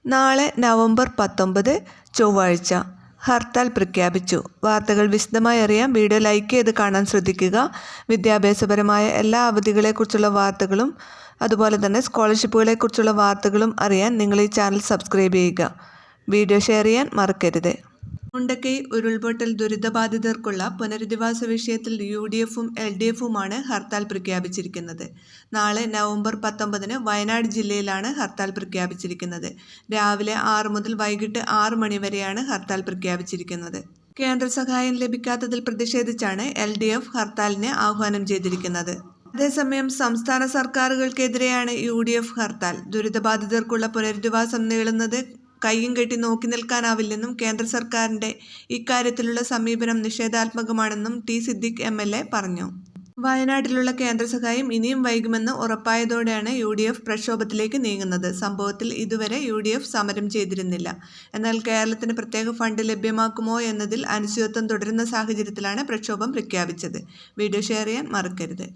നാളെ നവംബർ 19 ചൊവ്വാഴ്ച ഹർത്താൽ പ്രഖ്യാപിച്ചു. വാർത്തകൾ വിശദമായി അറിയാൻ വീഡിയോ ലൈക്ക് ചെയ്ത് കാണാൻ ശ്രദ്ധിക്കുക. വിദ്യാഭ്യാസപരമായ എല്ലാ അവധികളെക്കുറിച്ചുള്ള വാർത്തകളും അതുപോലെ തന്നെ സ്കോളർഷിപ്പുകളെക്കുറിച്ചുള്ള വാർത്തകളും അറിയാൻ നിങ്ങൾ ഈ ചാനൽ സബ്സ്ക്രൈബ് ചെയ്യുക. വീഡിയോ ഷെയർ ചെയ്യാൻ മറക്കരുത്. മുണ്ടക്കൈ ഉരുൾപൊട്ടൽ ദുരിതബാധിതർക്കുള്ള പുനരധിവാസ വിഷയത്തിൽ UDFും LDFുമാണ് ഹർത്താൽ പ്രഖ്യാപിച്ചിരിക്കുന്നത്. നാളെ നവംബർ 19 വയനാട് ജില്ലയിലാണ് ഹർത്താൽ പ്രഖ്യാപിച്ചിരിക്കുന്നത്. രാവിലെ 6 മുതൽ വൈകിട്ട് 6 മണി വരെയാണ് ഹർത്താൽ പ്രഖ്യാപിച്ചിരിക്കുന്നത്. കേന്ദ്ര സഹായം ലഭിക്കാത്തതിൽ പ്രതിഷേധിച്ചാണ് LDF ഹർത്താലിന് ആഹ്വാനം ചെയ്തിരിക്കുന്നത്. അതേസമയം സംസ്ഥാന സർക്കാരുകൾക്കെതിരെയാണ് UDF ഹർത്താൽ. ദുരിതബാധിതർക്കുള്ള പുനരധിവാസം നീളുന്നത് കയ്യും കെട്ടി നോക്കി നിൽക്കാനാവില്ലെന്നും കേന്ദ്ര സർക്കാരിൻ്റെ ഇക്കാര്യത്തിലുള്ള സമീപനം നിഷേധാത്മകമാണെന്നും T. സിദ്ദിഖ് MLA പറഞ്ഞു. വയനാട്ടിലുള്ള കേന്ദ്ര സഹായം ഇനിയും വൈകുമെന്ന് ഉറപ്പായതോടെയാണ് UDF പ്രക്ഷോഭത്തിലേക്ക് നീങ്ങുന്നത്. സംഭവത്തിൽ ഇതുവരെ UDF സമരം ചെയ്തിരുന്നില്ല. എന്നാൽ കേരളത്തിന് പ്രത്യേക ഫണ്ട് ലഭ്യമാക്കുമോ എന്നതിൽ അനിശ്ചിതത്വം തുടരുന്ന സാഹചര്യത്തിലാണ് പ്രക്ഷോഭം പ്രഖ്യാപിച്ചത്. വീഡിയോ ഷെയർ ചെയ്യാൻ മറക്കരുത്.